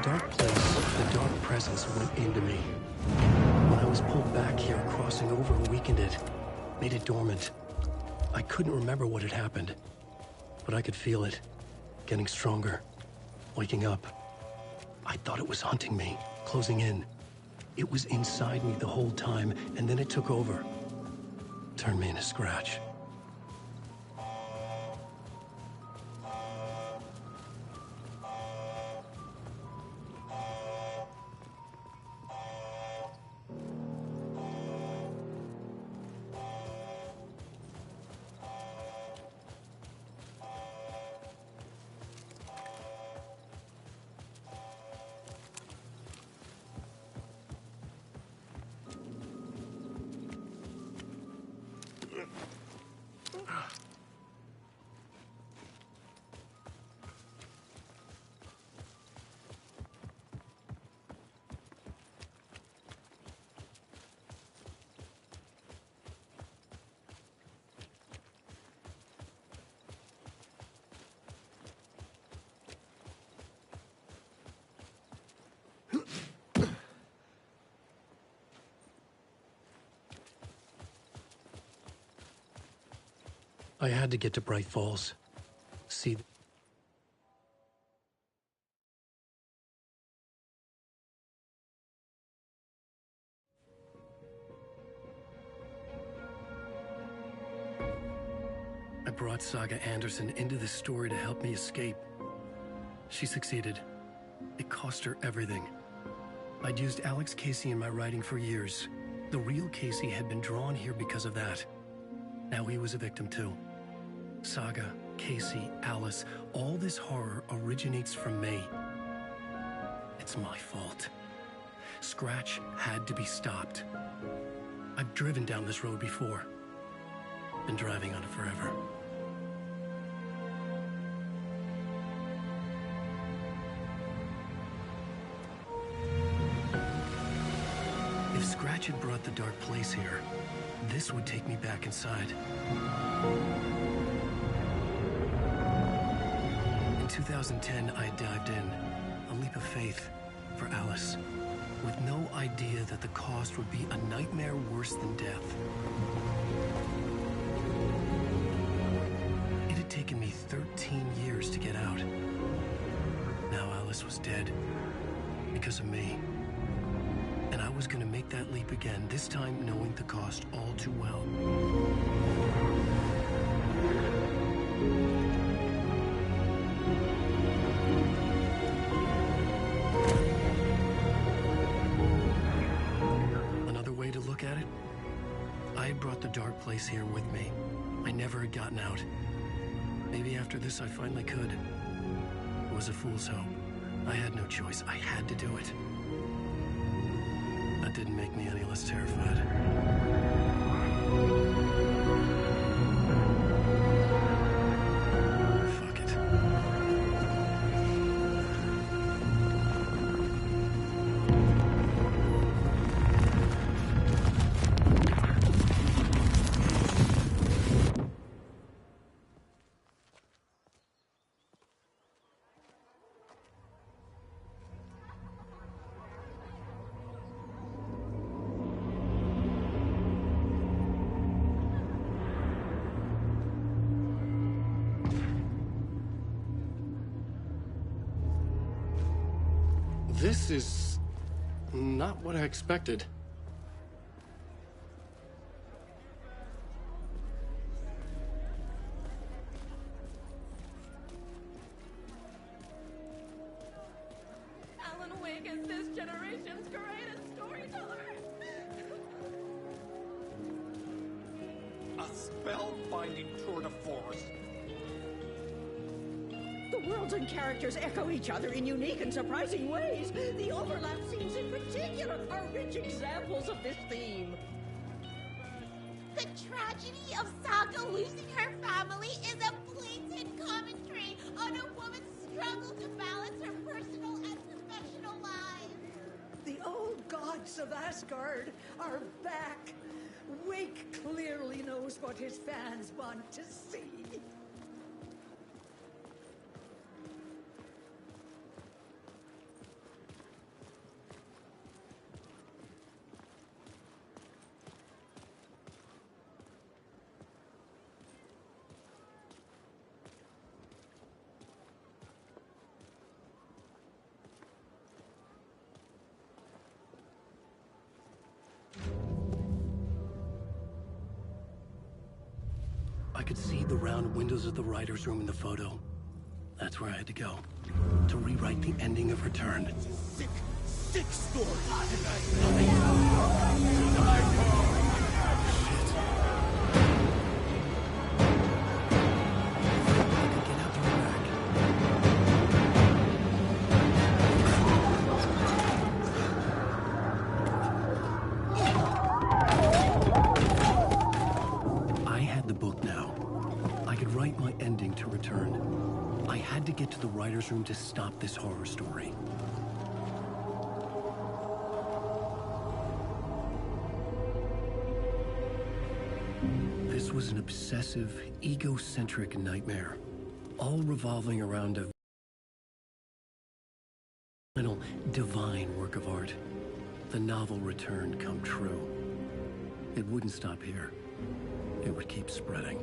dark place, the dark presence went into me. When I was pulled back here, crossing over weakened it, made it dormant. I couldn't remember what had happened, but I could feel it, getting stronger, waking up. I thought it was hunting me, closing in. It was inside me the whole time, and then it took over. Turned me into Scratch. I had to get to Bright Falls. See... I brought Saga Anderson into this story to help me escape. She succeeded. It cost her everything. I'd used Alex Casey in my writing for years. The real Casey had been drawn here because of that. Now he was a victim too. Saga, Casey, Alice, all this horror originates from me. It's my fault. Scratch had to be stopped. I've driven down this road before. Been driving on it forever. If Scratch had brought the dark place here, this would take me back inside. In 2010, I dived in, a leap of faith, for Alice, with no idea that the cost would be a nightmare worse than death. It had taken me 13 years to get out. Now Alice was dead, because of me. And I was gonna make that leap again, this time knowing the cost all too well. Another way to look at it, I had brought the dark place here with me. I never had gotten out. Maybe after this I finally could. It was a fool's hope. I had no choice. I had to do it. That didn't make me any less terrified. Fuck it. This is not what I expected. Alan Wake is this generation's greatest storyteller. A spellbinding tour de force. The worlds and characters echo each other in unique and surprising ways. The overlap scenes in particular are rich examples of this theme. The tragedy of Saga losing her family is a blatant commentary on a woman's struggle to balance her personal and professional lives. The old gods of Asgard are back. Wake clearly knows what his fans want to see. I could see the round windows of the writer's room in the photo. That's where I had to go, to rewrite the ending of Return. Sick story! To get to the writer's room to stop this horror story. This was an obsessive, egocentric nightmare, all revolving around a divine work of art. The novel Return come true. It wouldn't stop here. It would keep spreading.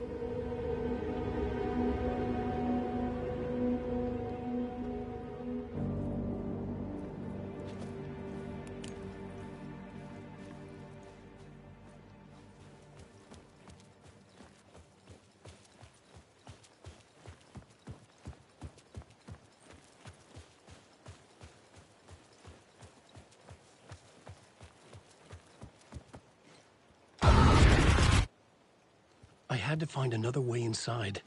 I had to find another way inside.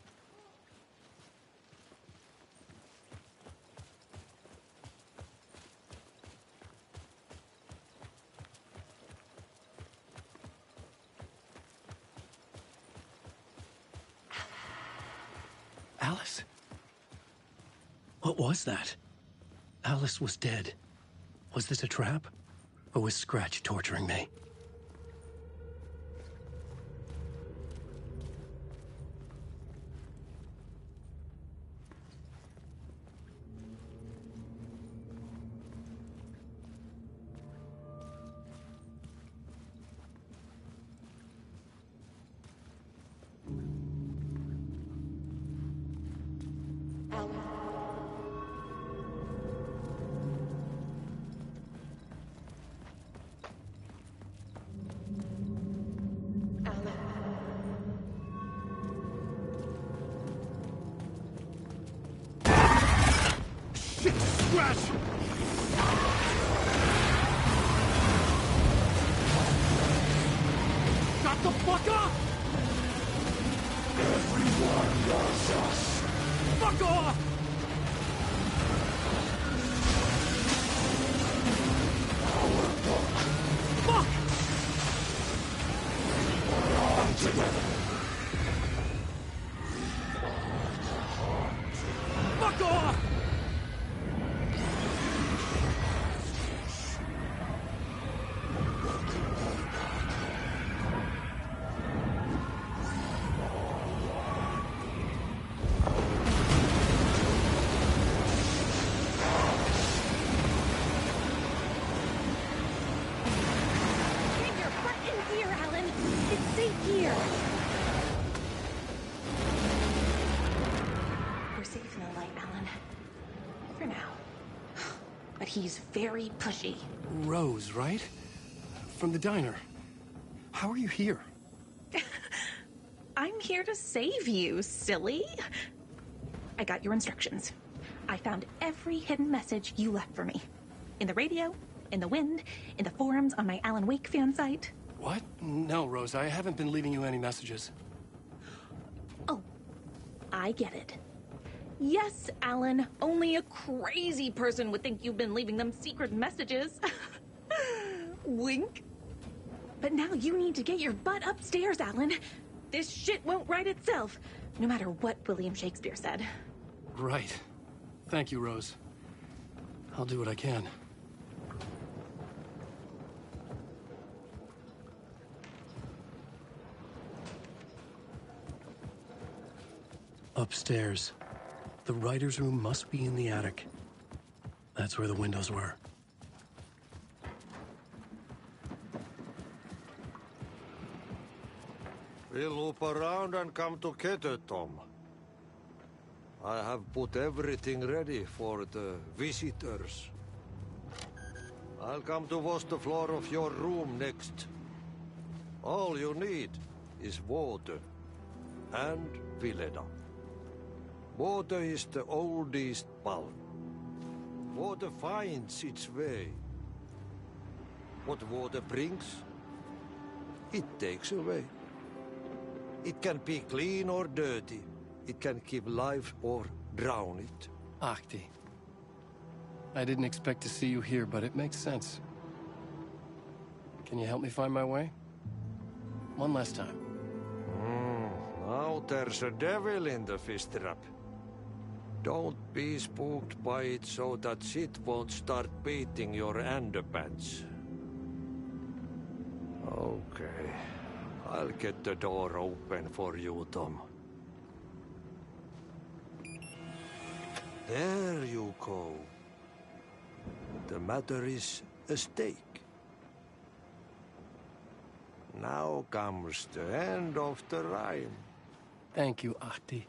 Alice? What was that? Alice was dead. Was this a trap? Or was Scratch torturing me? Shut the fuck up! Everyone loves us. Fuck off! Fuck! We're on together. Fuck off! He's very pushy. Rose, right? From the diner. How are you here? I'm here to save you, silly. I got your instructions. I found every hidden message you left for me. In the radio, in the wind, in the forums on my Alan Wake fan site. What? No, Rose, I haven't been leaving you any messages. Oh, I get it. Yes, Alan, only a crazy person would think you've been leaving them secret messages. Wink. But now you need to get your butt upstairs, Alan. This shit won't right itself, no matter what William Shakespeare said. Right. Thank you, Rose. I'll do what I can. Upstairs. The writer's room must be in the attic. That's where the windows were. We'll loop around and come together, Tom. I have put everything ready for the visitors. I'll come to wash the floor of your room next. All you need is water. and Vileda. Water is the oldest bulb. Water finds its way. What water brings, it takes away. It can be clean or dirty. It can give life or drown it. Ahti. I didn't expect to see you here, but it makes sense. Can you help me find my way? One last time. Now there's a devil in the fist trap. Don't be spooked by it so that shit won't start beating your underpants. Okay. I'll get the door open for you, Tom. There you go. The matter is a stake. Now comes the end of the rhyme. Thank you, Ahti.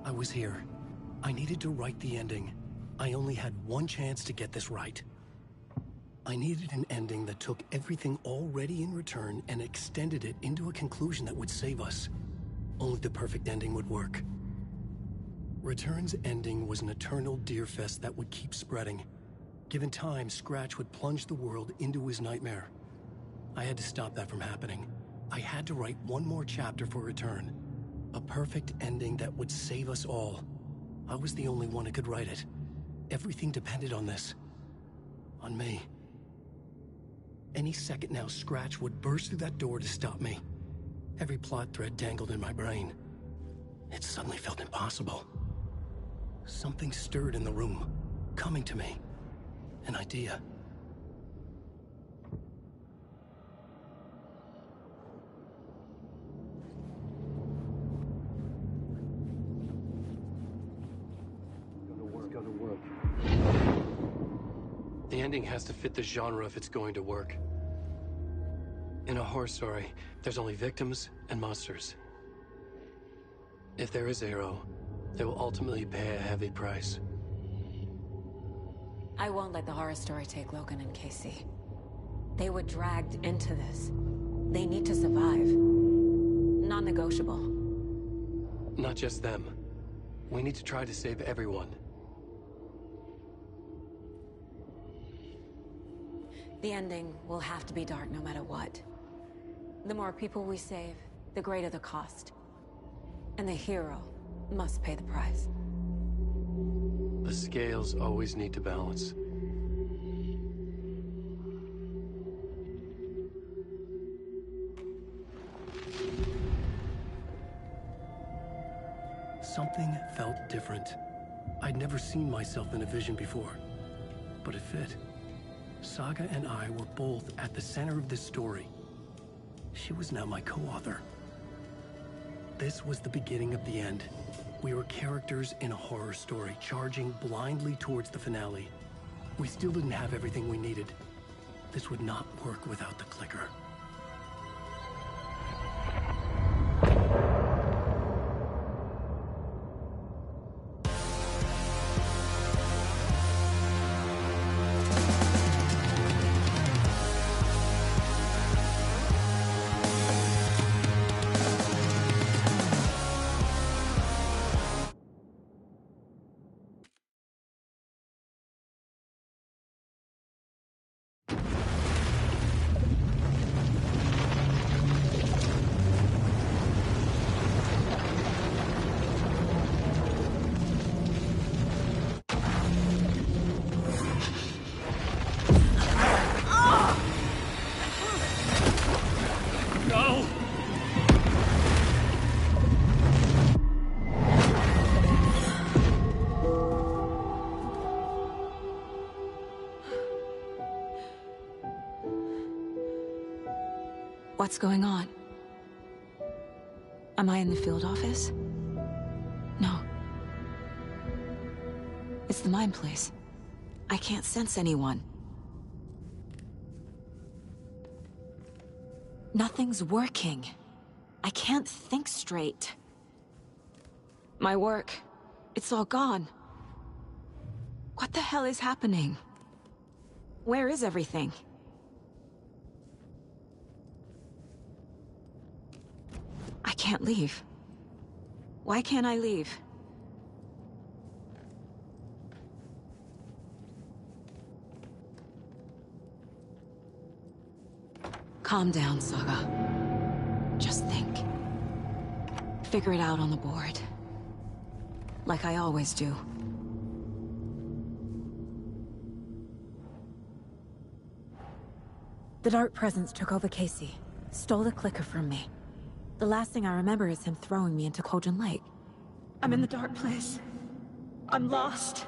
I was here. I needed to write the ending. I only had one chance to get this right. I needed an ending that took everything already in return and extended it into a conclusion that would save us. Only the perfect ending would work. Return's ending was an eternal deerfest that would keep spreading. Given time, Scratch would plunge the world into his nightmare. I had to stop that from happening. I had to write one more chapter for Return. A perfect ending that would save us all. I was the only one who could write it. Everything depended on this. On me. Any second now, Scratch would burst through that door to stop me. Every plot thread tangled in my brain. It suddenly felt impossible. Something stirred in the room, coming to me. An idea. The ending has to fit the genre if it's going to work. In a horror story, there's only victims and monsters. If there is a hero, they will ultimately pay a heavy price. I won't let the horror story take Logan and Casey. They were dragged into this. They need to survive. Non-negotiable. Not just them. We need to try to save everyone. The ending will have to be dark no matter what. The more people we save, the greater the cost. And the hero must pay the price. The scales always need to balance. Something felt different. I'd never seen myself in a vision before, but it fit. Saga and I were both at the center of this story. She was now my co-author. This was the beginning of the end. We were characters in a horror story, charging blindly towards the finale. We still didn't have everything we needed. This would not work without the clicker. What's going on? Am I in the field office? No. It's the mine place. I can't sense anyone. Nothing's working. I can't think straight. My work, it's all gone. What the hell is happening? Where is everything? I can't leave. Why can't I leave? Calm down, Saga. Just think. Figure it out on the board. Like I always do. The Dark Presence took over Casey. Stole the clicker from me. The last thing I remember is him throwing me into Cauldron Lake. I'm in the dark place. I'm lost.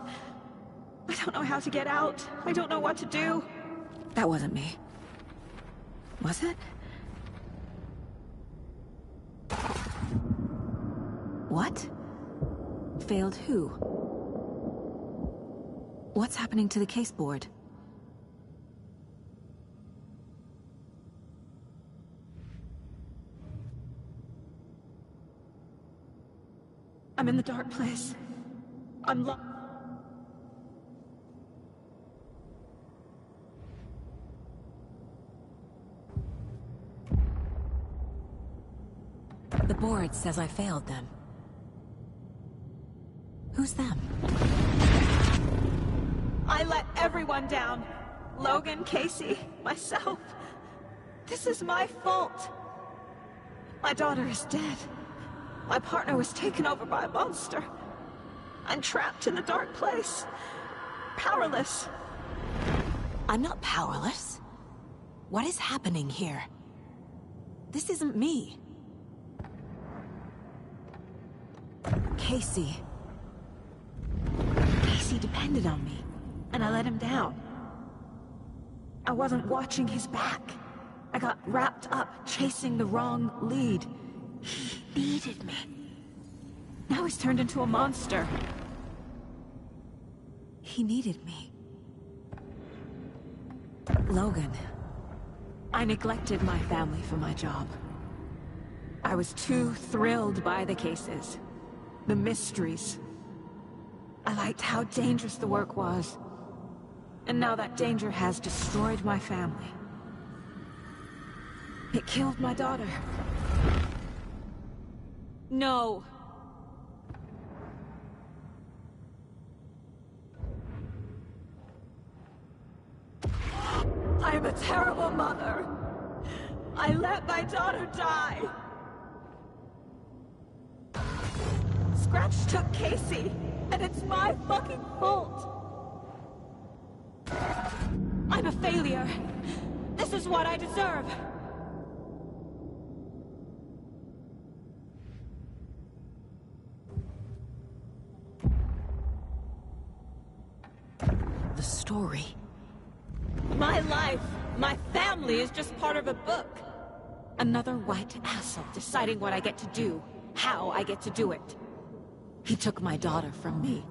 I don't know how to get out. I don't know what to do. That wasn't me. Was it? What? Failed who? What's happening to the case board? I'm in the dark place. I'm lost. The board says I failed them. Who's them? I let everyone down. Logan, Casey, myself. This is my fault. My daughter is dead. My partner was taken over by a monster. I'm trapped in a dark place. Powerless. I'm not powerless. What is happening here? This isn't me. Casey. Casey depended on me, and I let him down. I wasn't watching his back. I got wrapped up chasing the wrong lead. He needed me. Now he's turned into a monster. He needed me. Logan. I neglected my family for my job. I was too thrilled by the cases. The mysteries. I liked how dangerous the work was. And now that danger has destroyed my family. It killed my daughter. No. I am a terrible mother. I let my daughter die. Scratch took Casey, and it's my fucking fault. I'm a failure. This is what I deserve. The story. My life, my family is just part of a book. Another white asshole deciding what I get to do, how I get to do it. He took my daughter from me.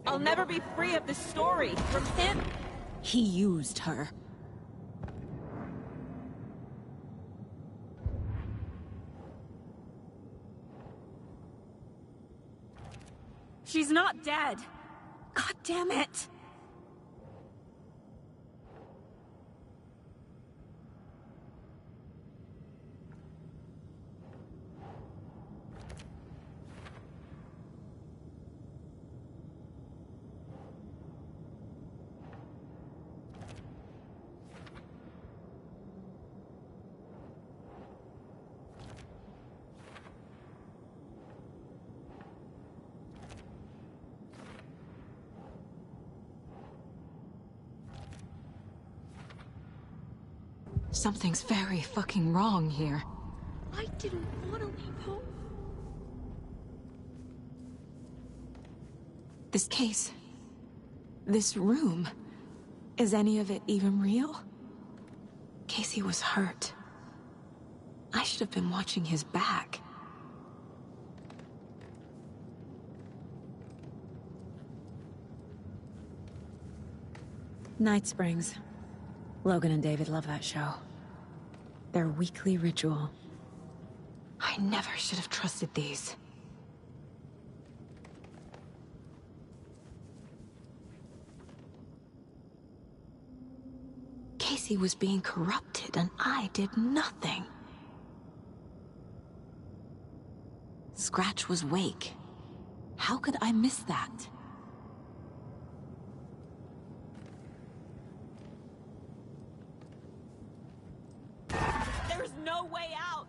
I'll never be free of this story from him. He used her. She's not dead. God damn it. Something's very fucking wrong here. I didn't want to leave home. This case... this room... is any of it even real? Casey was hurt. I should have been watching his back. Night Springs. Logan and David love that show. Their weekly ritual. I never should have trusted these. Casey was being corrupted, and I did nothing. Scratch was Wake. How could I miss that? There's no way out!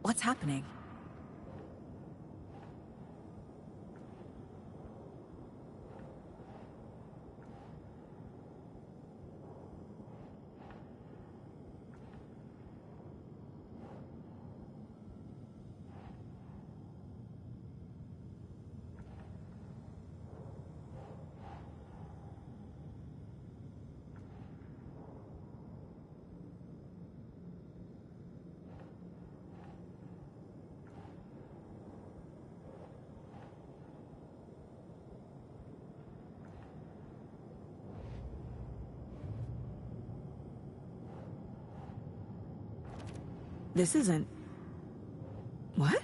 What's happening? This isn't... What?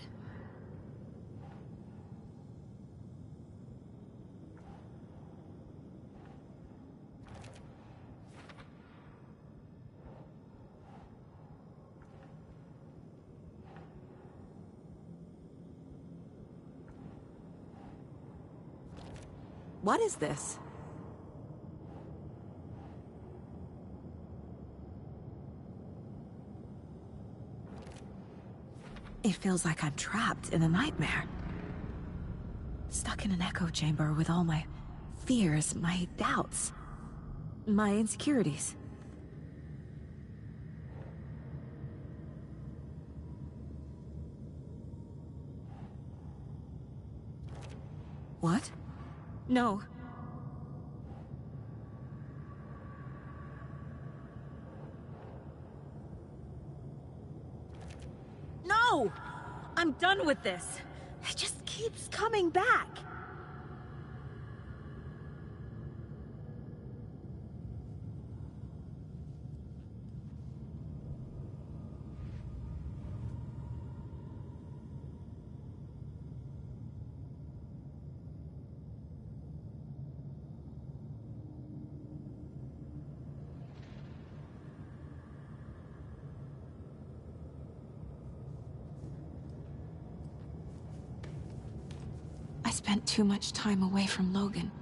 What is this? It feels like I'm trapped in a nightmare. Stuck in an echo chamber with all my fears, my doubts, my insecurities. What? No. No! I'm done with this. It just keeps coming back. I spent too much time away from Logan.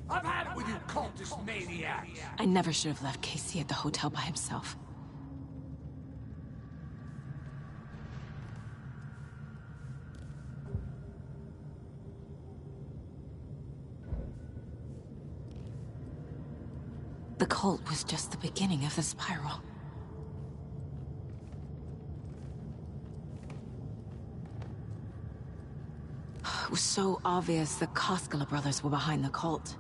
I've had it with you cultist maniacs! I never should have left Casey at the hotel by himself. The cult was just the beginning of the spiral. It was so obvious the Koskela brothers were behind the cult.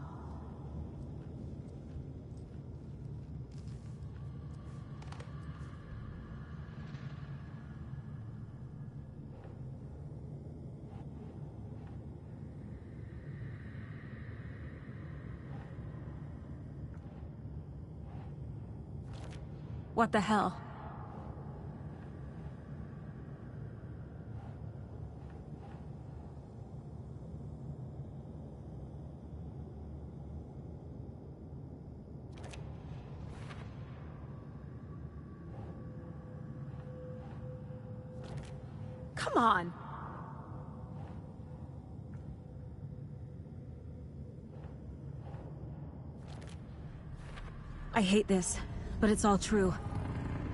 What the hell? Come on! I hate this, but it's all true.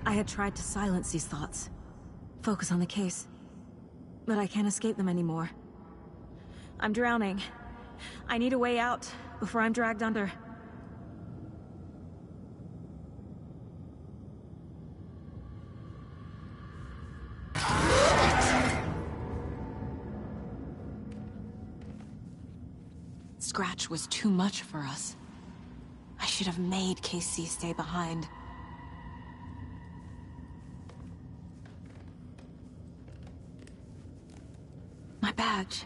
I had tried to silence these thoughts. Focus on the case. But I can't escape them anymore. I'm drowning. I need a way out before I'm dragged under. Scratch was too much for us. I should have made Casey stay behind. badge.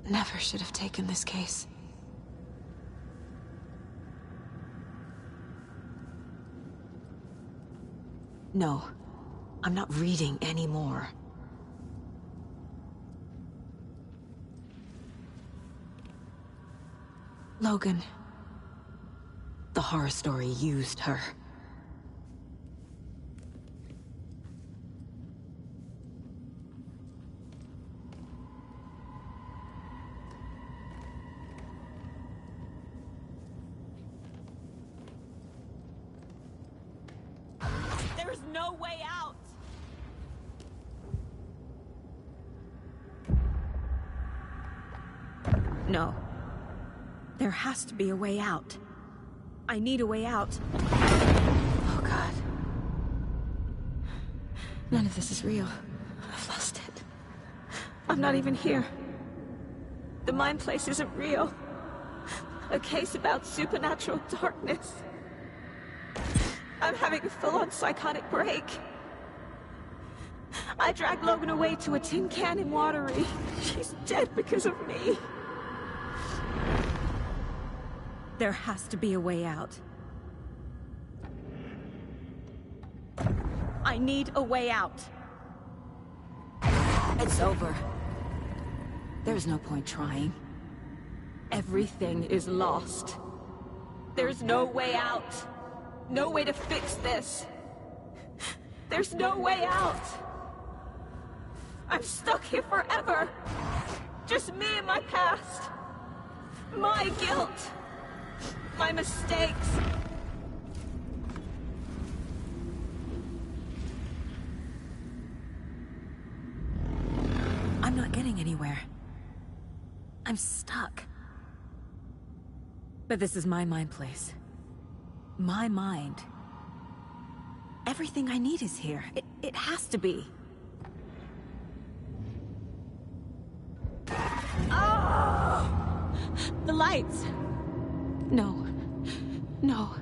Never should have taken this case. No, I'm not reading anymore. Logan. The horror story used her. There's no way out! No. There has to be a way out. I need a way out. Oh, God. None of this is real. I've lost it. I'm not even here. The Mind Place isn't real. A case about supernatural darkness. I'm having a full-on psychotic break. I dragged Logan away to a tin can in Watery. She's dead because of me. There has to be a way out. I need a way out. It's over. There's no point trying. Everything is lost. There's no way out. No way to fix this. There's no way out. I'm stuck here forever. Just me and my past. My guilt. My mistakes. I'm not getting anywhere. I'm stuck. But this is my mind place. My mind. Everything I need is here. It has to be. Oh! The lights! No. No.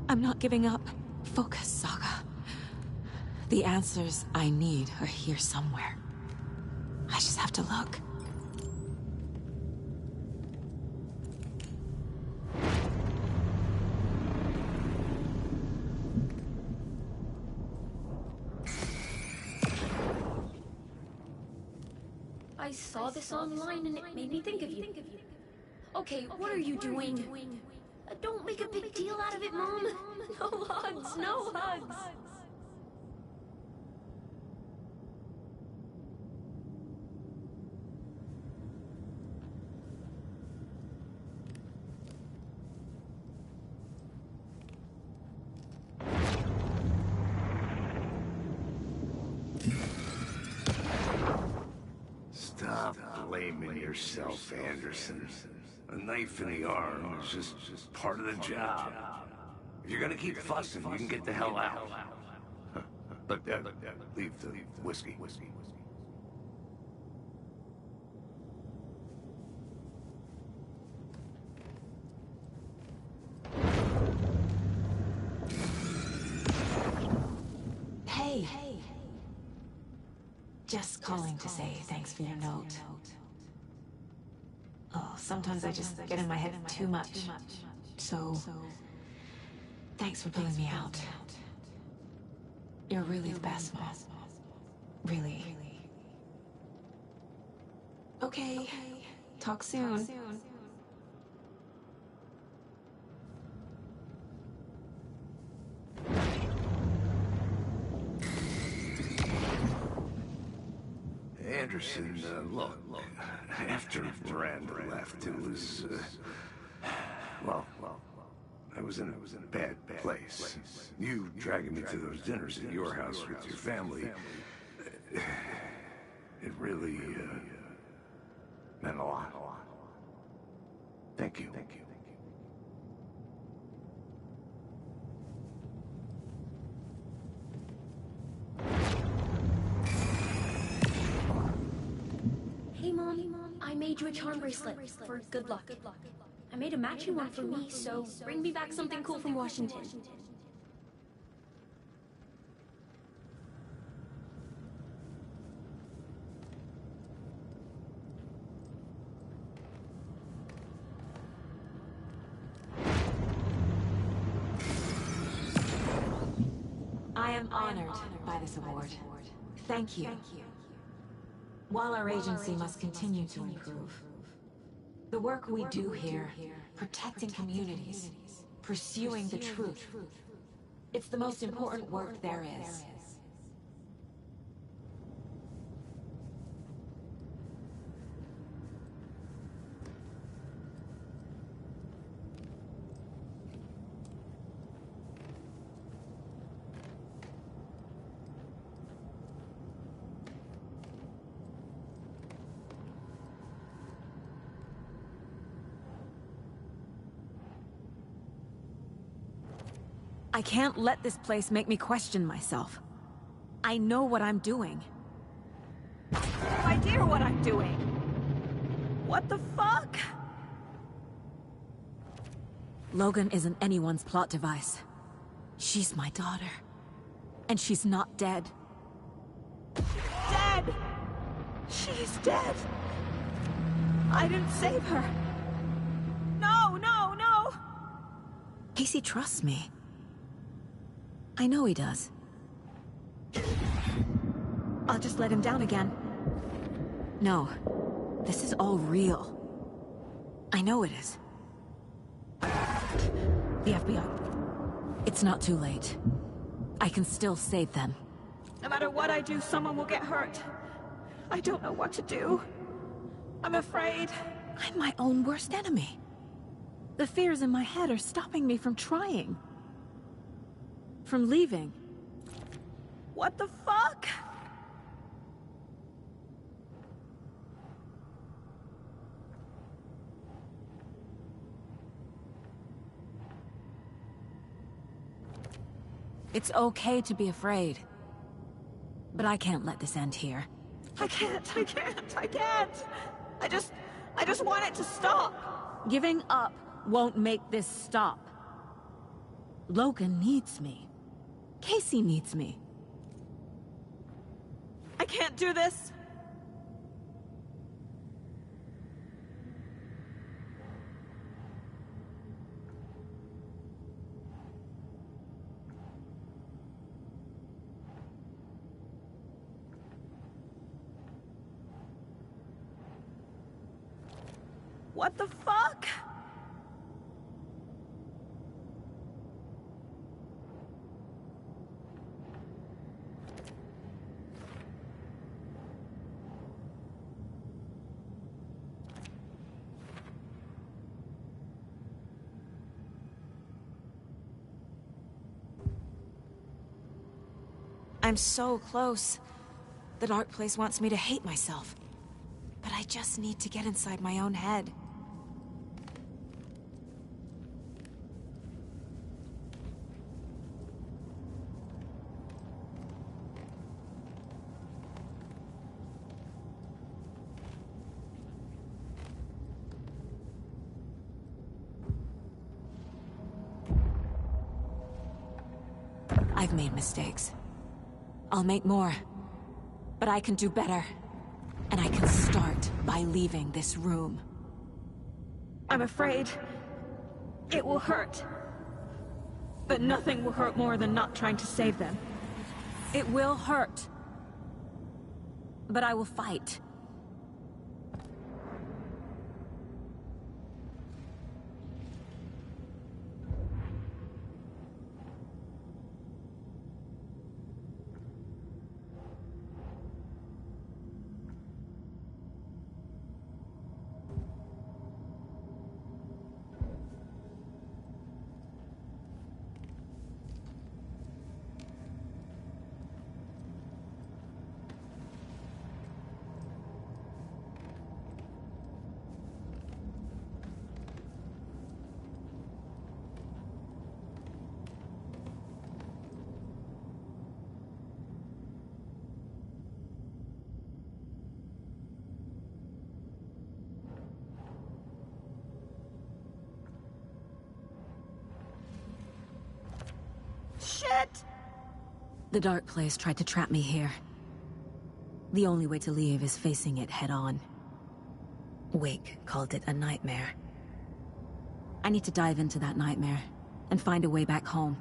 I'm not giving up. Focus, Saga. The answers I need are here somewhere. I just have to look. I saw this online and it made me think of you. Okay, what are you doing? Don't make a big deal out of it, Mom. No hugs, no hugs. Stop blaming yourself, Anderson. A knife in the arm is just part of the job. If you're gonna keep fussing, you can get the hell out. But leave the whiskey. Hey. Just calling to say thanks for your note. Oh, sometimes I just get in my head too much. So, thanks for pulling me out. You're really the best, Mom. Really. Okay. Talk soon. Anderson, look, after Miranda left, it was, well, I was in a bad place. You dragging me to those dinners at your house with your family, it really, meant a lot. Thank you. Hey, Mom, I made you a charm bracelet for good luck. I made a matching one for me, so bring me back something cool from Washington. I am honored by this award. Thank you. While our agency must continue to improve, the work we do here, protecting communities, pursuing the truth, it's the most important work there is. I can't let this place make me question myself. I know what I'm doing. No idea what I'm doing. What the fuck? Logan isn't anyone's plot device. She's my daughter. And she's not dead. Dead! She's dead! I didn't save her. No, no, no! Casey trusts me. I know he does. I'll just let him down again. No. This is all real. I know it is. The FBI. It's not too late. I can still save them. No matter what I do, someone will get hurt. I don't know what to do. I'm afraid. I'm my own worst enemy. The fears in my head are stopping me from trying. From leaving. What the fuck? It's okay to be afraid. But I can't let this end here. I can't. I just want it to stop. Giving up won't make this stop. Logan needs me. Casey needs me. I can't do this. What the fuck? I'm so close. The dark place wants me to hate myself. But I just need to get inside my own head. I've made mistakes. I'll make more. But I can do better. And I can start by leaving this room. I'm afraid it will hurt. But nothing will hurt more than not trying to save them. It will hurt. But I will fight. Shit! The dark place tried to trap me here. The only way to leave is facing it head-on. Wake called it a nightmare. I need to dive into that nightmare and find a way back home.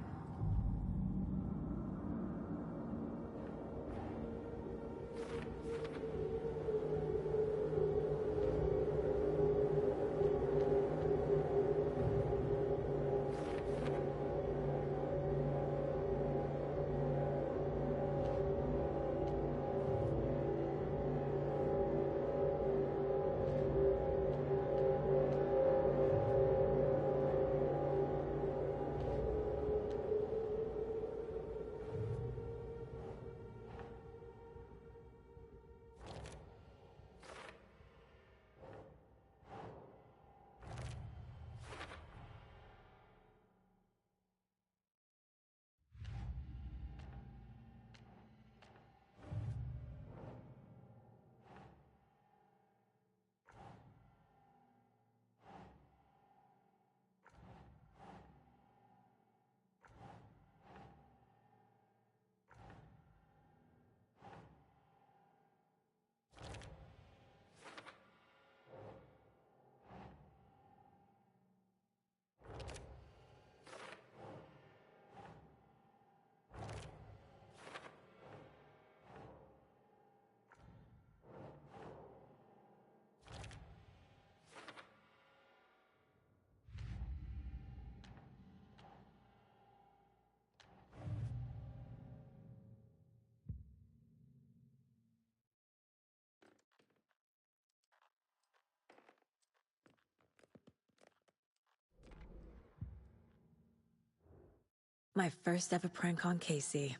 My first ever prank on Casey.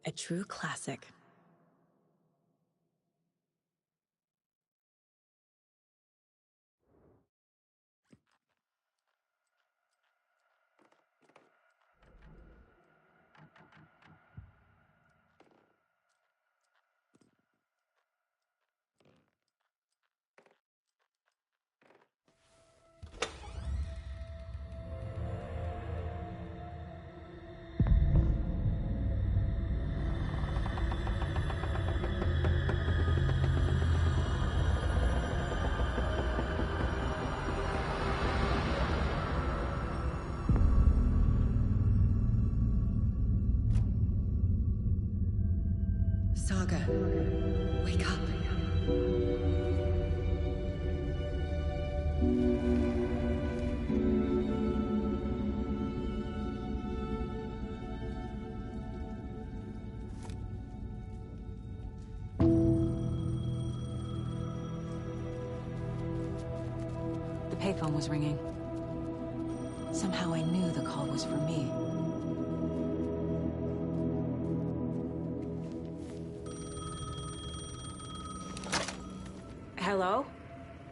A true classic. Saga, wake up. The payphone was ringing. Somehow I knew the call was for me. Hello?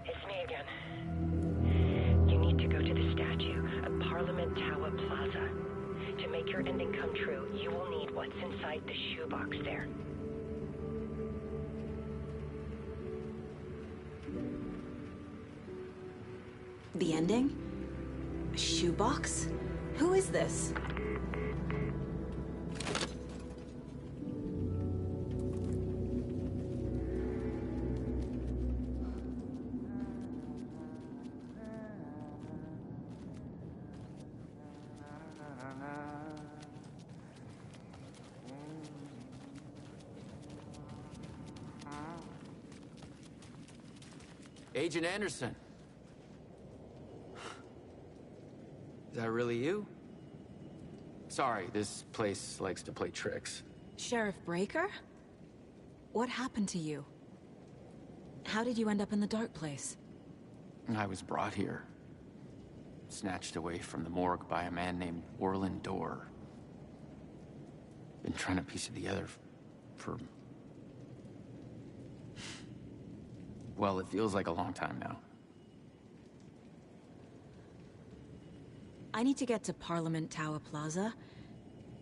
It's me again. You need to go to the statue at Parliament Tower Plaza. To make your ending come true, you will need what's inside the shoebox there. The ending? A shoebox? Who is this? Agent Anderson. Is that really you? Sorry, this place likes to play tricks. Sheriff Breaker? What happened to you? How did you end up in the dark place? I was brought here. Snatched away from the morgue by a man named Orland Dorr. Been trying to piece it together for... well, it feels like a long time now. I need to get to Parliament Tower Plaza.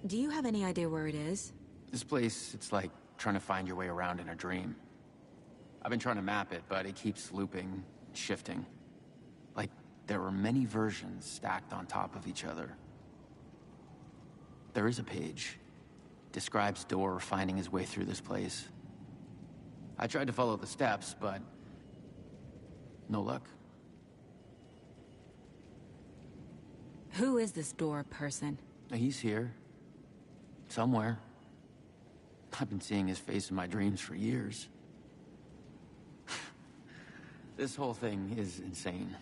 Do you have any idea where it is? This place, it's like trying to find your way around in a dream. I've been trying to map it, but it keeps looping, shifting. Like there were many versions stacked on top of each other. There is a page. Describes Dorr finding his way through this place. I tried to follow the steps, but no luck. Who is this Dorr person? He's here. Somewhere. I've been seeing his face in my dreams for years. This whole thing is insane.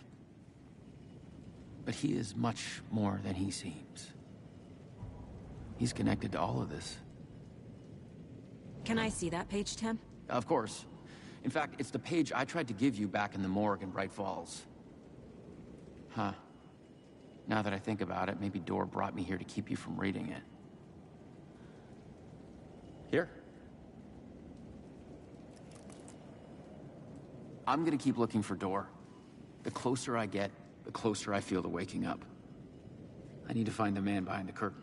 But he is much more than he seems. He's connected to all of this. Can I see that page, Tim? Of course. In fact, it's the page I tried to give you back in the morgue in Bright Falls. Huh. Now that I think about it, maybe Dorr brought me here to keep you from reading it. Here. I'm gonna keep looking for Dorr. The closer I get, the closer I feel to waking up. I need to find the man behind the curtain.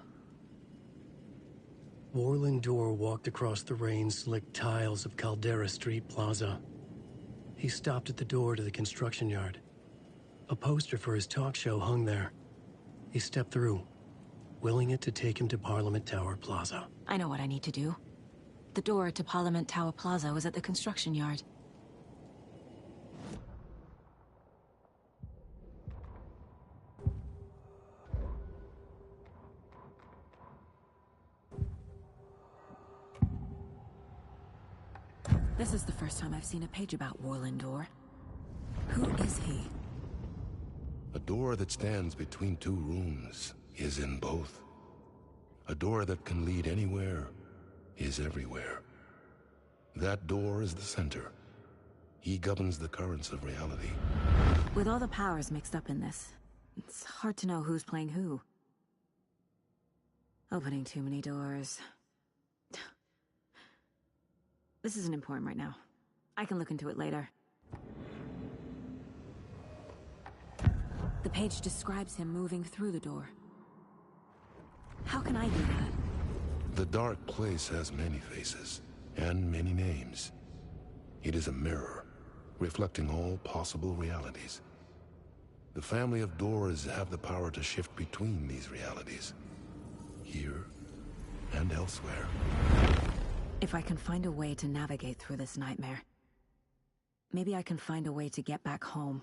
Orland Dorr walked across the rain-slicked tiles of Caldera Street Plaza. He stopped at the door to the construction yard. A poster for his talk show hung there. He stepped through, willing it to take him to Parliament Tower Plaza. I know what I need to do. The door to Parliament Tower Plaza was at the construction yard. This is the first time I've seen a page about Orland Dorr. Who is he? A door that stands between two rooms is in both. A door that can lead anywhere is everywhere. That door is the center. He governs the currents of reality. With all the powers mixed up in this, it's hard to know who's playing who. Opening too many doors. This isn't important right now. I can look into it later. The page describes him moving through the door. How can I do that? The dark place has many faces, and many names. It is a mirror, reflecting all possible realities. The family of doors have the power to shift between these realities, here and elsewhere. If I can find a way to navigate through this nightmare, maybe I can find a way to get back home.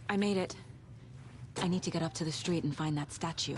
I made it. I need to get up to the street and find that statue.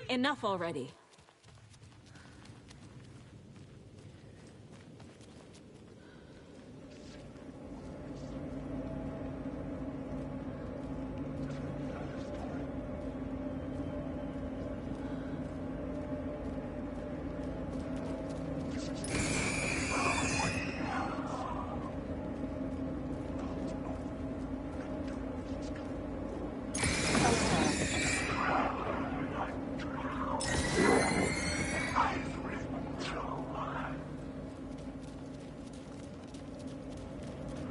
Enough already.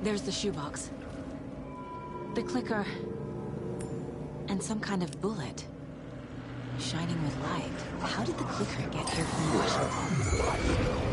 There's the shoebox. The clicker. And some kind of bullet. Shining with light. How did the clicker get here from Washington?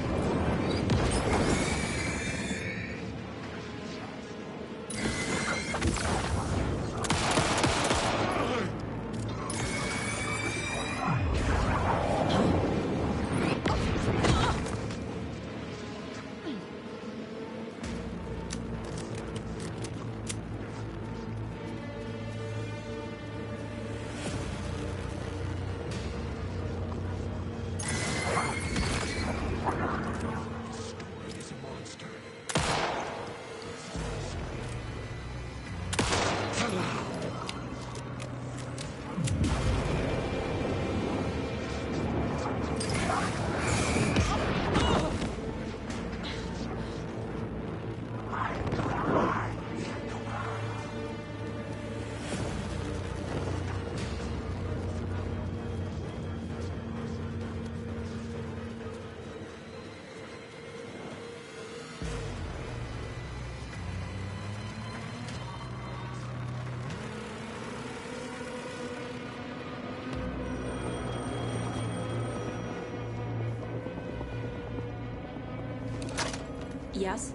Yes?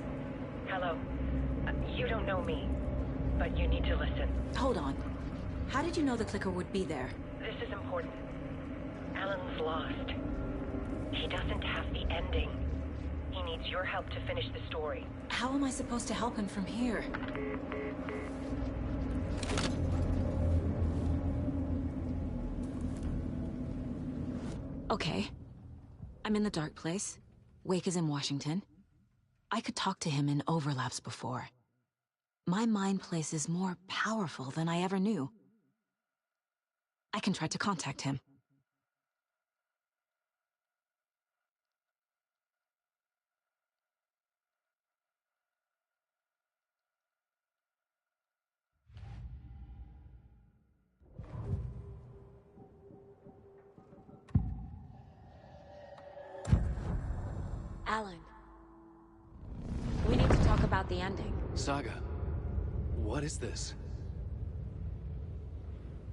Hello. You don't know me, but you need to listen. Hold on. How did you know the clicker would be there? This is important. Alan's lost. He doesn't have the ending. He needs your help to finish the story. How am I supposed to help him from here? Okay. I'm in the dark place. Wake is in Washington. I could talk to him in overlaps before. My mind place is more powerful than I ever knew. I can try to contact him. Alan. We need to talk about the ending. Saga, what is this?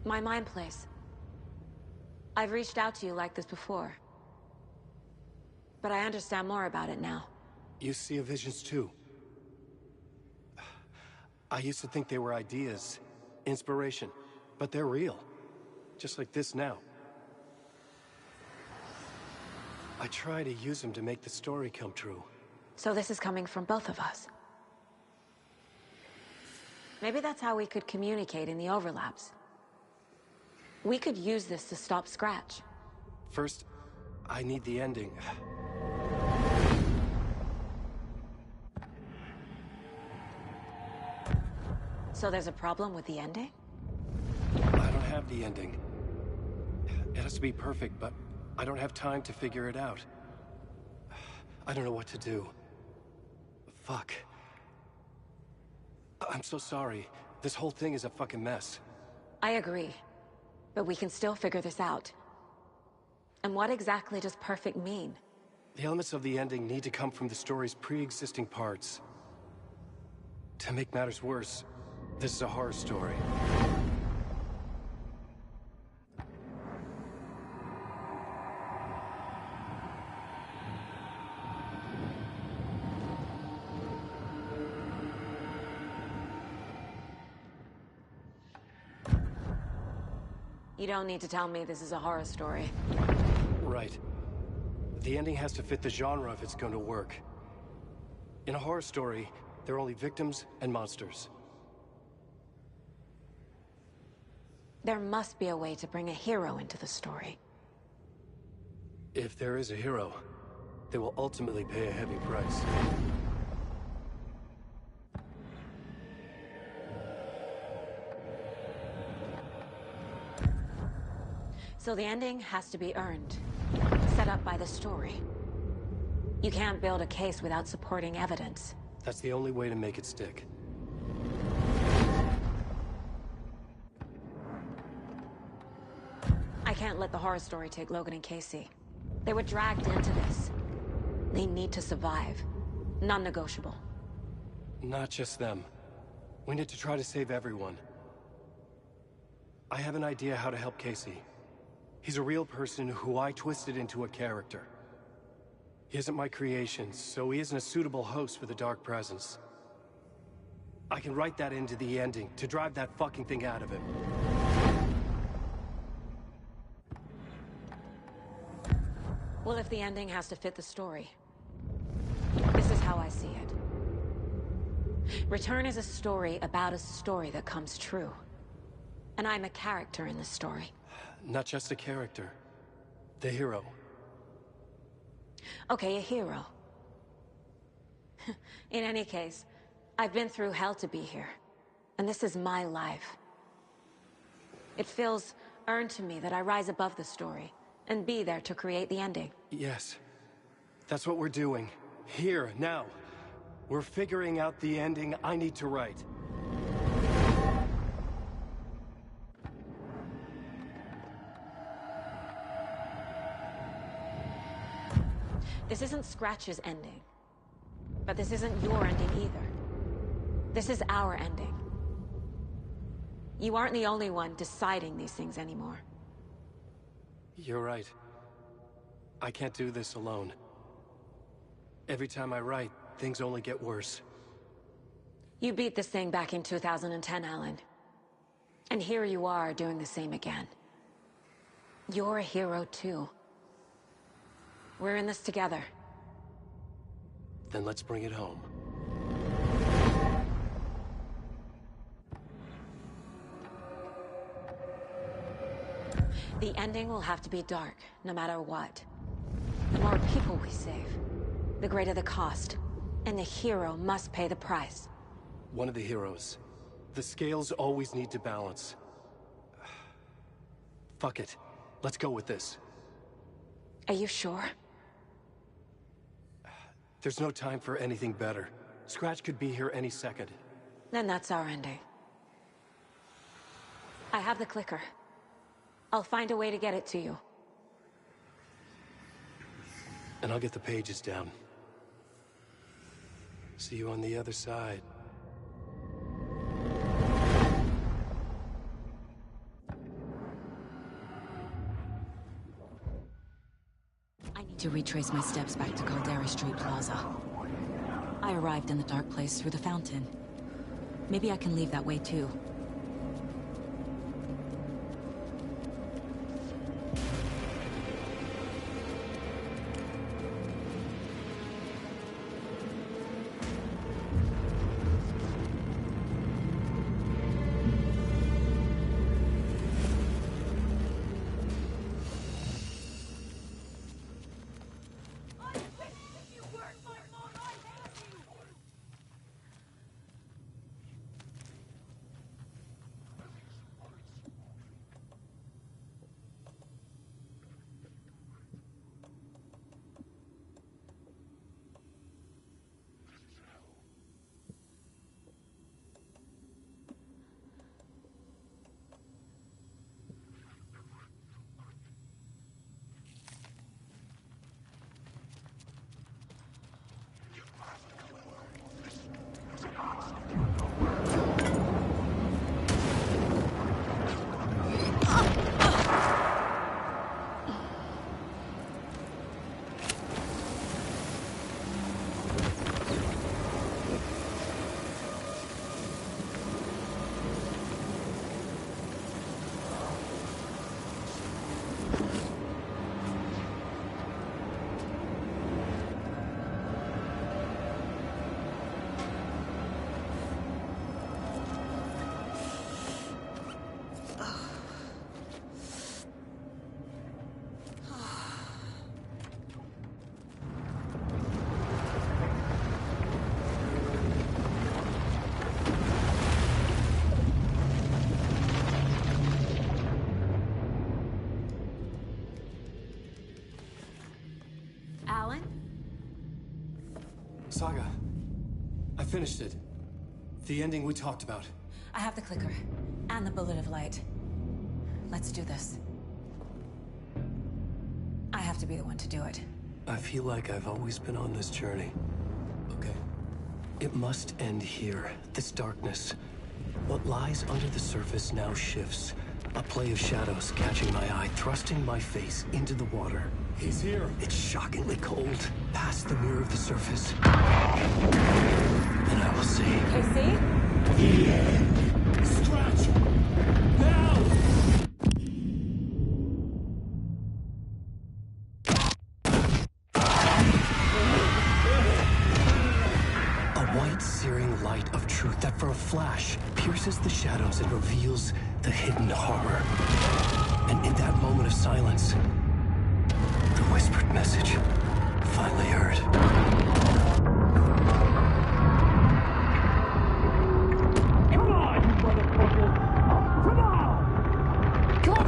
My mind place. I've reached out to you like this before. But I understand more about it now. You see visions too. I used to think they were ideas, inspiration, but they're real. Just like this now. I try to use them to make the story come true. So this is coming from both of us. Maybe that's how we could communicate in the overlaps. We could use this to stop Scratch. First, I need the ending. So there's a problem with the ending? I don't have the ending. It has to be perfect, but I don't have time to figure it out. I don't know what to do. Fuck. I'm so sorry. This whole thing is a fucking mess. I agree. But we can still figure this out. And what exactly does perfect mean? The elements of the ending need to come from the story's pre-existing parts. To make matters worse, this is a horror story. You don't need to tell me this is a horror story. Right. The ending has to fit the genre if it's going to work. In a horror story, there are only victims and monsters. There must be a way to bring a hero into the story. If there is a hero, they will ultimately pay a heavy price. So the ending has to be earned, set up by the story. You can't build a case without supporting evidence. That's the only way to make it stick. I can't let the horror story take Logan and Casey. They were dragged into this. They need to survive. Non-negotiable. Not just them. We need to try to save everyone. I have an idea how to help Casey. He's a real person who I twisted into a character. He isn't my creation, so he isn't a suitable host for the Dark Presence. I can write that into the ending to drive that fucking thing out of him. Well, if the ending has to fit the story, this is how I see it. Return is a story about a story that comes true. And I'm a character in the story. Not just a character. The hero. Okay, a hero. In any case, I've been through hell to be here. And this is my life. It feels earned to me that I rise above the story and be there to create the ending. Yes. That's what we're doing. Here, now. We're figuring out the ending I need to write. This isn't Scratch's ending. But this isn't your ending either. This is our ending. You aren't the only one deciding these things anymore. You're right. I can't do this alone. Every time I write, things only get worse. You beat this thing back in 2010, Alan. And here you are doing the same again. You're a hero too. We're in this together. Then let's bring it home. The ending will have to be dark, no matter what. The more people we save, the greater the cost. And the hero must pay the price. One of the heroes. The scales always need to balance. Fuck it. Let's go with this. Are you sure? There's no time for anything better. Scratch could be here any second. Then that's our ending. I have the clicker. I'll find a way to get it to you. And I'll get the pages down. See you on the other side. I need to retrace my steps back to Caldera Street Plaza. I arrived in the dark place through the fountain. Maybe I can leave that way too. Saga, I finished it. The ending we talked about. I have the clicker, and the bullet of light. Let's do this. I have to be the one to do it. I feel like I've always been on this journey. Okay. It must end here. This darkness. What lies under the surface now shifts. A play of shadows catching my eye, thrusting my face into the water. He's here. It's shockingly cold. Past the mirror of the surface. And I will see. Casey? Scratch! Now! A white, searing light of truth that for a flash pierces the shadows and reveals the hidden horror. And in that moment of silence, the whispered message finally heard. Come on, you motherfucker! Come on! Come on!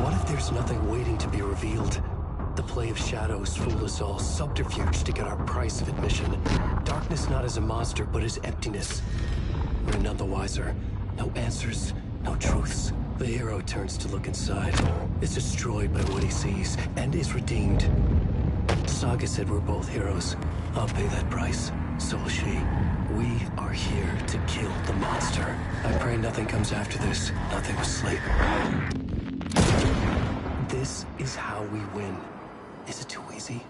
What if there's nothing waiting to be revealed? The play of shadows fool us all, subterfuge to get our price of admission. Darkness not as a monster, but as emptiness. We're none the wiser. No answers, no truths. The hero turns to look inside, is destroyed by what he sees, and is redeemed. Saga said we're both heroes. I'll pay that price. So will she. We are here to kill the monster. I pray nothing comes after this. Nothing but sleep. This is how we win. Is it too easy?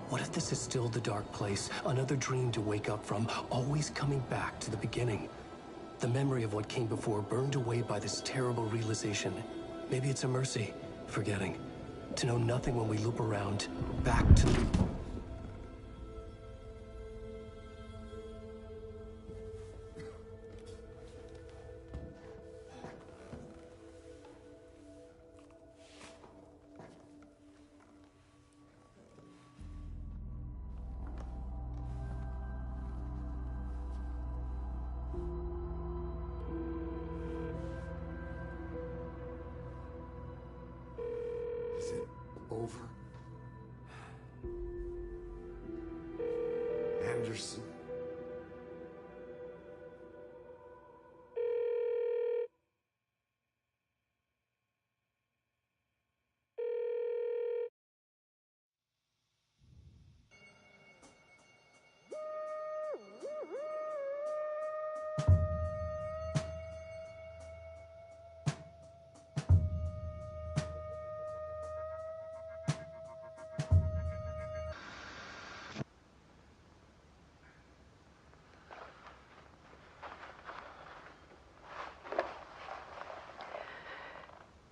What if this is still the dark place? Another dream to wake up from, always coming back to the beginning. The memory of what came before burned away by this terrible realization. Maybe it's a mercy, forgetting. To know nothing when we loop around, back to the... Is it over? Anderson?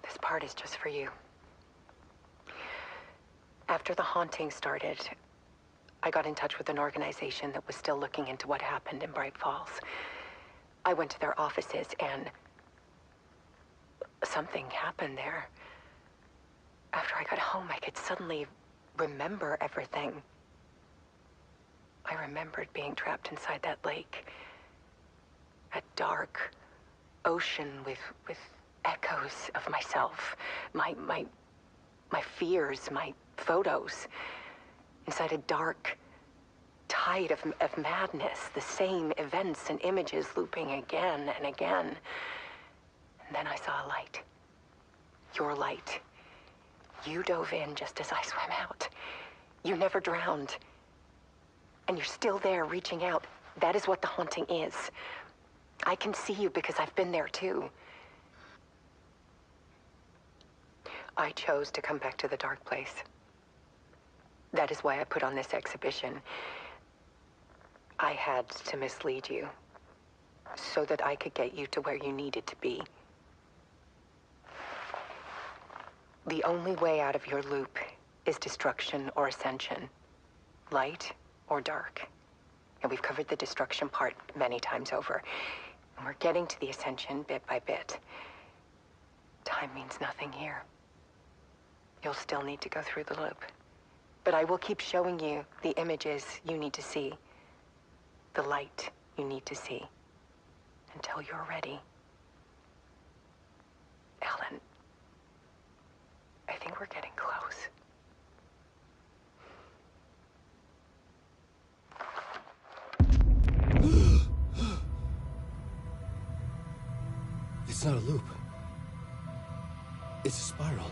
This part is just for you. After the haunting started, I got in touch with an organization that was still looking into what happened in Bright Falls. I went to their offices and something happened there. After I got home, I could suddenly remember everything. I remembered being trapped inside that lake. A dark ocean with echoes of myself. My fears, my photos. Inside a dark tide of madness. The same events and images looping again and again. And then I saw a light. Your light. You dove in just as I swam out. You never drowned. And you're still there reaching out. That is what the haunting is. I can see you because I've been there too. I chose to come back to the dark place. That is why I put on this exhibition. I had to mislead you so that I could get you to where you needed to be. The only way out of your loop is destruction or ascension, light or dark. And we've covered the destruction part many times over. And we're getting to the ascension bit by bit. Time means nothing here. You'll still need to go through the loop. But I will keep showing you the images you need to see. The light you need to see. Until you're ready. Alan, I think we're getting close. It's not a loop. It's a spiral.